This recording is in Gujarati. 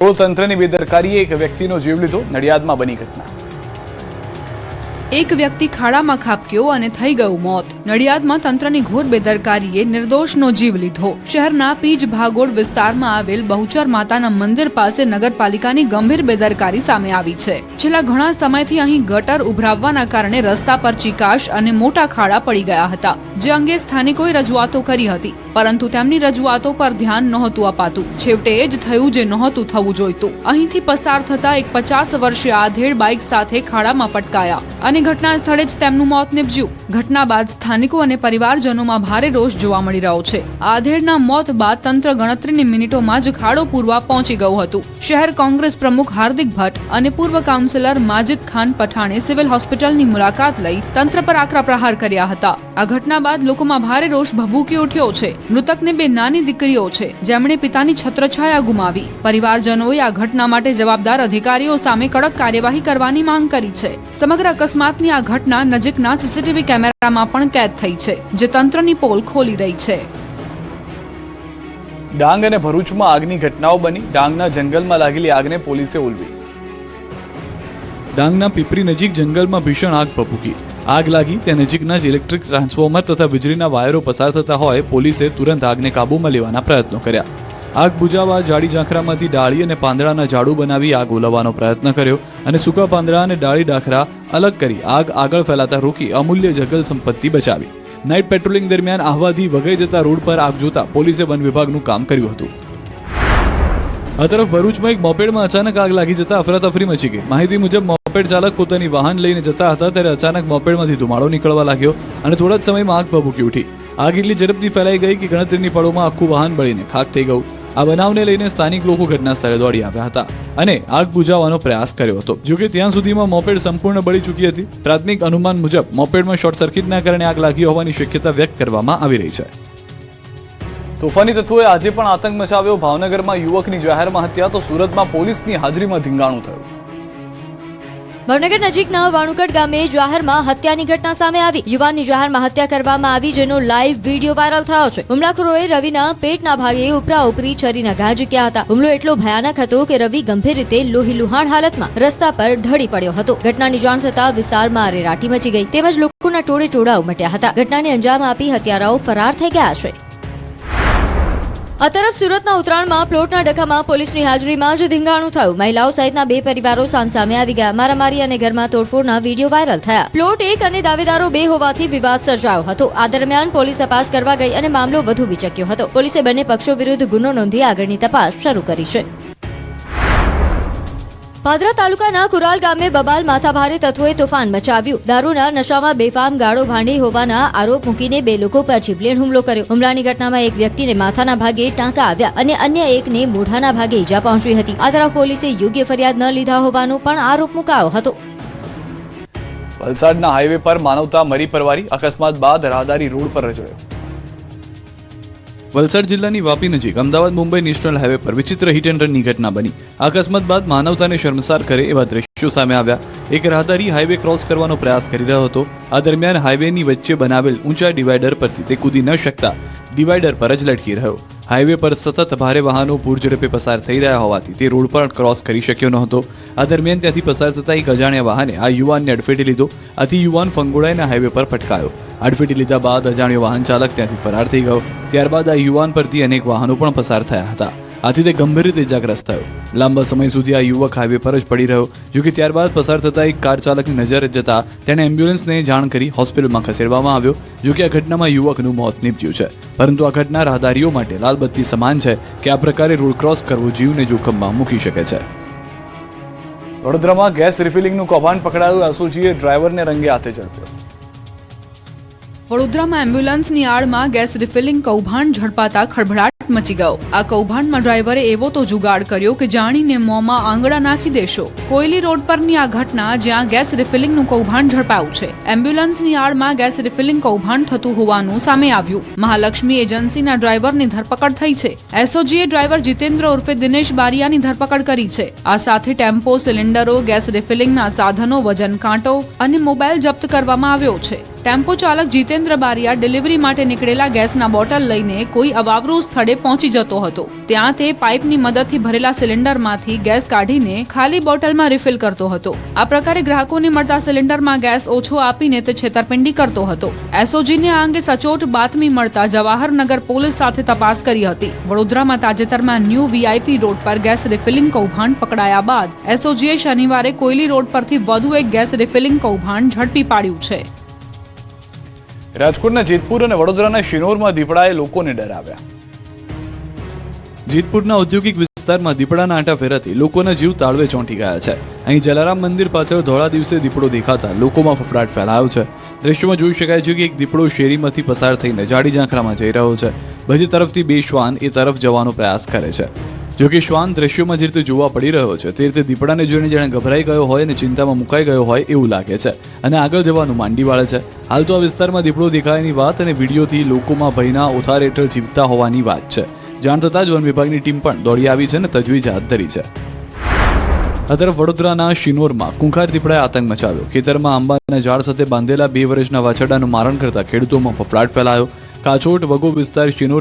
તંત્રની બેદરકારીએ એક વ્યક્તિનો જીવ લીધો. નડિયાદમાં બની ઘટના. એક વ્યક્તિ ખાડામાં ખાબક્યો અને થઈ ગયું મોત. નડિયાદમાં તંત્રની ઘોર બેદરકારીએ નિર્દોષનો જીવ લીધો. શહેરના પીજ ભાગોળ વિસ્તારમાં આવેલ બહુચર માતાના મંદિર પાસે નગરપાલિકાની ગંભીર બેદરકારી સામે આવી છે. છેલ્લા ઘણા સમયથી અહીં ગટર ઉભરાવવાના કારણે રસ્તા પર ચીકાશ અને મોટા ખાડા પડી ગયા હતા, જે અંગે સ્થાનિકોએ રજૂઆતો કરી હતી, પરંતુ તેમની રજૂઆતો પર ધ્યાન નહોતું અપાતું. છેવટે એ જ થયું જે નહોતું થવું જોઈતું. અહીંથી પસાર થતા એક 50 વર્ષીય આધેડ બાઇક સાથે ખાડામાં પટકાયા અને ઘટના સ્થળે જ તેમનું મોત નીપજ્યું. ઘટના બાદ સ્થાનિકો અને પરિવારજનોમાં ભારે રોષ જોવા મળી રહ્યો છે. આધેડના મોત બાદ તંત્ર ગણતરીની મિનિટોમાં જ ખાડો પૂરવા પહોંચી ગયું હતું. શહેર કોંગ્રેસ પ્રમુખ હાર્દિક ભટ્ટ અને પૂર્વ કાઉન્સિલર માજિદ ખાન પઠાણે સિવિલ હોસ્પિટલની મુલાકાત લઈ તંત્ર પર આકરા પ્રહાર કર્યા હતા. આ ઘટના બાદ લોકોમાં ભારે રોષ ભભૂકી ઉઠ્યો છે. મૃતકને 2 નાની દીકરીઓ છે, જેમણે પિતાની છત્રછાયા ગુમાવી. પરિવારજનોએ આ ઘટના માટે જવાબદાર અધિકારીઓ સામે કડક કાર્યવાહી કરવાની માંગ કરી છે. સમગ્ર અકસ્માતની આ ઘટના નજીકના સીસીટીવી કેમેરામાં પણ કેદ થઈ છે, જે તંત્રની પોલ ખોલી રહી છે. ડાંગ અને ભરૂચમાં આગની ઘટનાઓ બની. ડાંગના જંગલમાં લાગેલી આગને પોલીસે ઉલવી. ડાંગના પીપરી નજીક જંગલમાં ભીષણ આગ ભભૂકી. આગ લાગી તે નજીકના જ ઇલેક્ટ્રિક ટ્રાન્સફોર્મર તથા વીજળીના વાયરો પસાર થતા હોય પોલીસે તુરંત આગને કાબૂમાં લેવાના પ્રયત્નો કર્યા. આગ બુઝાવવા જાડી ઝાંખરામાંથી ડાળી અને પાંદડાના ઝાડુ બનાવી આગ ઓલવવાનો પ્રયત્ન કર્યો અને સૂકા પાંદડા અને ડાળી ડાખરા અલગ કરી આગ આગળ ફેલાતા રોકી અમૂલ્ય જંગલ સંપત્તિ બચાવી. નાઇટ પેટ્રોલિંગ દરમિયાન આહવાથી વઘઈ જતા રોડ પર આગ જોતા પોલીસે વન વિભાગનું કામ કર્યું હતું. આ તરફ ભરૂચમાં એક મોપેડમાં અચાનક આગ લાગી જતા અફરાતફરી મચી ગઈ. માહિતી મુજબ મોપેડ ચાલક પોતાની વાહન લઈને જતા હતા ત્યારે અચાનક મોપેડમાંથી ધુમાડો નીકળવા લાગ્યો અને થોડા જ સમયમાં આગ ભભૂકી ઉઠી. આગ એટલી ઝડપથી ફેલાઈ ગઈ કે ગણતરીની પળોમાં આખું વાહન બળીને ખાખ થઈ ગયું. આ બનાવને લઈને સ્થાનિક લોકો ઘટના સ્થળે દોડી આવ્યા હતા અને આગ બુઝાવવાનો પ્રયાસ કર્યો હતો. જોકે ત્યાં સુધીમાં મોપેડ સંપૂર્ણ બળી ચૂકી હતી. પ્રાથમિક અનુમાન મુજબ મોપેડમાં શોર્ટ સર્કિટના કારણે આગ લાગી હોવાની શક્યતા વ્યક્ત કરવામાં આવી રહી છે. તોફાની તત્વોએ આજે પણ આતંક મચાવ્યો. ભાવનગરમાં યુવકની જાહેરમાં હત્યા તો સુરતમાં પોલીસની હાજરીમાં ધીંગાણું થયું. ભાવનગર નજીકના વાણુકટ ગામે જાહેરમાં હત્યાની ઘટના સામે આવી. યુવાનની જાહેરમાં હત્યા કરવામાં આવી, જેનો લાઈવ વિડીયો વાયરલ થયો છે. હુમલાખોરોએ રવિના પેટના ભાગે ઉપરા ઉપરી છરીના ઘા ઝીક્યા હતા. હુમલો એટલો ભયાનક હતો કે રવિ ગંભીર રીતે લોહીલુહાણ હાલતમાં રસ્તા પર ઢળી પડ્યો હતો. ઘટનાની જાણ થતાં વિસ્તારમાં અરેરાટી મચી ગઈ, તેમજ લોકોના ટોળે ટોળા ઉમટ્યા હતા. ઘટનાને અંજામ આપી હત્યારાઓ ફરાર થઈ ગયા છે. આ તરફ સુરતના ઉત્તરાયણમાં પ્લોટના ડખામાં પોલીસની હાજરીમાં જ ધીંગાણું થયું. મહિલાઓ સહિતના 2 પરિવારો સામસામે આવી ગયા. મારામારી અને ઘરમાં તોડફોડના વિડીયો વાયરલ થયા. પ્લોટ 1 અને દાવેદારો 2 હોવાથી વિવાદ સર્જાયો હતો. આ દરમિયાન પોલીસ તપાસ કરવા ગઈ અને મામલો વધુ વિચક્યો હતો. પોલીસે બંને પક્ષો વિરુદ્ધ ગુનો નોંધી આગળની તપાસ શરૂ કરી છે. પાદરા તાલુકાના કુરાલ ગામે બબાલ માથાભારે તત્વોએ તોફાન મચાવ્યું. દારૂના નશામાં બેફામ ગાળો ભાંડી હોવાના આરોપ મૂકીને 2 લોકો પર જીવલેણ હુમલો કર્યો. હુમલાની ઘટનામાં એક વ્યક્તિને માથાના ભાગે ટાંકા આવ્યા અને અન્ય એકને મોઢાના ભાગે ઈજા પહોંચી હતી. આ તરફ પોલીસે યોગ્ય ફરિયાદ ન લીધા હોવાનો પણ આરોપ મુકાયો હતો. વલસાડના હાઈવે પર માનવતા મરી પરવારી. અકસ્માત બાદ રાહદારી રોડ પર રજળ્યો. વલસાડ જિલ્લાની વાપી નજીક અમદાવાદ મુંબઈ નેશનલ હાઈવે પર વિચિત્ર હિટ એન્ડ રનની ઘટના બની. અકસ્માત બાદ માનવતાને શર્મસાર કરે એવા દ્રશ્યો સામે આવ્યા. એક રાહદારી હાઈવે ક્રોસ કરવાનો પ્રયાસ કરી રહ્યો હતો. આ દરમિયાન હાઈવેની વચ્ચે બનાવેલ ઊંચા ડિવાઈડર પરથી તે કૂદી ન શકતા ડિવાઈડર પર જ લટકી રહ્યો. હાઈવે પર સતત ભારે વાહનો પૂરઝડપે પસાર થઈ રહ્યા હોવાથી તે રોડ પર ક્રોસ કરી શક્યો નહોતો. આ દરમિયાન ત્યાંથી પસાર થતા એક અજાણ્યા વાહને આ યુવાનને અડફેટી લીધો. આથી યુવાન ફંગોળાઈને હાઈવે પર પટકાયો. અડફેટી લીધા બાદ અજાણ્યો વાહન ચાલક ત્યાંથી ફરાર થઈ ગયો. ત્યારબાદ આ યુવાન પરથી અનેક વાહનો પણ પસાર થયા હતા. આથી તે ગંભીર રીતે ઇજાગ્રસ્ત થયો. લાંબા સમય સુધી આ યુવક હાઈવે પર જ પડી રહ્યો. જોકે ત્યારબાદ પસાર થતા એક કાર ચાલકની નજર જતા તેણે એમ્બ્યુલન્સને જાણ કરી હોસ્પિટલમાં ખસેડવામાં આવ્યો. જોકે આ ઘટનામાં યુવકનું મોત નીપજ્યું છે. પરંતુ આ ઘટના રાહદારીઓ માટે લાલબત્તી સમાન છે કે આ પ્રકારે રોડ ક્રોસ કરવો જીવને જોખમમાં મૂકી શકે છે. વડોદરામાં ગેસ રિફિલિંગનું કૌભાંડ પકડાયું. એસઓજીએ ડ્રાઈવરને રંગે હાથે ઝડપ્યો. વડોદરામાં એમ્બ્યુલન્સની આડમાં ગેસ રિફિલિંગ કૌભાંડ ઝડપાતા ખળભળાટ મચી ગયો. આ કૌભાંડમાં ડ્રાઈવરે એવો તો જુગાડ કર્યો કે જાણીને મોંમાં આંગળા નાખી દેશો. કોયલી રોડ પરની આ ઘટના જ્યાં ગેસ રિફિલિંગનું કૌભાંડ ઝડપાયું છે. એમ્બ્યુલન્સની આડમાં ગેસ રિફિલિંગ કૌભાંડ થતું હોવાનું સામે આવ્યું. મહાલક્ષ્મી એજન્સીના ડ્રાઈવરની ધરપકડ થઈ છે. એસઓજીએ ડ્રાઈવર જીતેન્દ્ર ઉર્ફે દિનેશ બારિયાની ધરપકડ કરી છે. આ સાથે ટેમ્પો, સિલિન્ડરો, ગેસ રિફિલિંગના સાધનો, વજન કાંટો અને મોબાઈલ જપ્ત કરવામાં આવ્યો છે. ટેમ્પો ચાલક જીતેન્દ્ર બારિયા ડિલિવરી માટે નીકળેલા ગેસના બોટલ લઈને કોઈ અવાવરૂ સ્થળે પહોંચી જતો હતો. ત્યાં તે પાઇપની મદદથી ભરેલા સિલિન્ડરમાંથી ગેસ કાઢીને ખાલી બોટલમાં રિફિલ કરતો હતો. આ પ્રકારે ગ્રાહકોને મળતા સિલિન્ડરમાં ગેસ ઓછો આપીને તે છેતરપિંડી કરતો હતો. એસઓજીને આ અંગે સચોટ બાતમી મળતા જવાહરનગર પોલીસ સાથે તપાસ કરી હતી. વડોદરામાં તાજેતરમાં ન્યૂ વીઆઈપી રોડ પર ગેસ રિફિલિંગ કૌભાંડ પકડાયા બાદ એસઓજીએ શનિવારે કોયલી રોડ પરથી વધુ એક ગેસ રિફિલિંગ કૌભાંડ ઝડપી પાડ્યું છે. રાજકોટના જેતપુર અને વડોદરાના શિનોરમાં દીપડાએ લોકોને ડરાવ્યા. જેતપુરના ઔદ્યોગિક વિસ્તારમાં દીપડાના આંટા ફેરવાથી લોકોના જીવ તાળવે ચોંટી ગયા છે. અહીં જલારામ મંદિર પાછળ ધોળા દિવસે દીપડો દેખાતા લોકોમાં ફફડાટ ફેલાયો છે. દ્રશ્યોમાં જોઈ શકાય છે કે એક દીપડો શેરીમાંથી પસાર થઈને જાડી ઝાંખરામાં જઈ રહ્યો છે. બીજી તરફથી બે શ્વાન એ તરફ જવાનો પ્રયાસ કરે છે. જો કે શ્વાન દ્રશ્યોમાં જે રીતે જોવા પડી રહ્યો છે તે રીતે દીપડાને જોઈને જાણે ગભરાઈ ગયો હોય અને ચિંતામાં મુકાઈ ગયો હોય એવું લાગે છે અને આગળ જવાનું માંડી વાળે છે. હાલ તો આ વિસ્તારમાં દીપડો દેખાયાની વાત અને વિડીયોથી લોકોમાં ભયના ઓથાર હેઠળ જીવતા હોવાની વાત છે. જાણ થતાં જ વન વિભાગની ટીમ પણ દોડી આવી છે અને તજવીજ હાથ ધરી છે. આ તરફ વડોદરાના શિનોરમાં કુંખાર દીપડાએ આતંક મચાવ્યો. ખેતરમાં આંબાના ઝાડ સાથે બાંધેલા 2 વર્ષના વાછરડાનું મારણ કરતા ખેડૂતોમાં ફફડાટ ફેલાયો. કાછોટ વગો વિસ્તાર શિનોર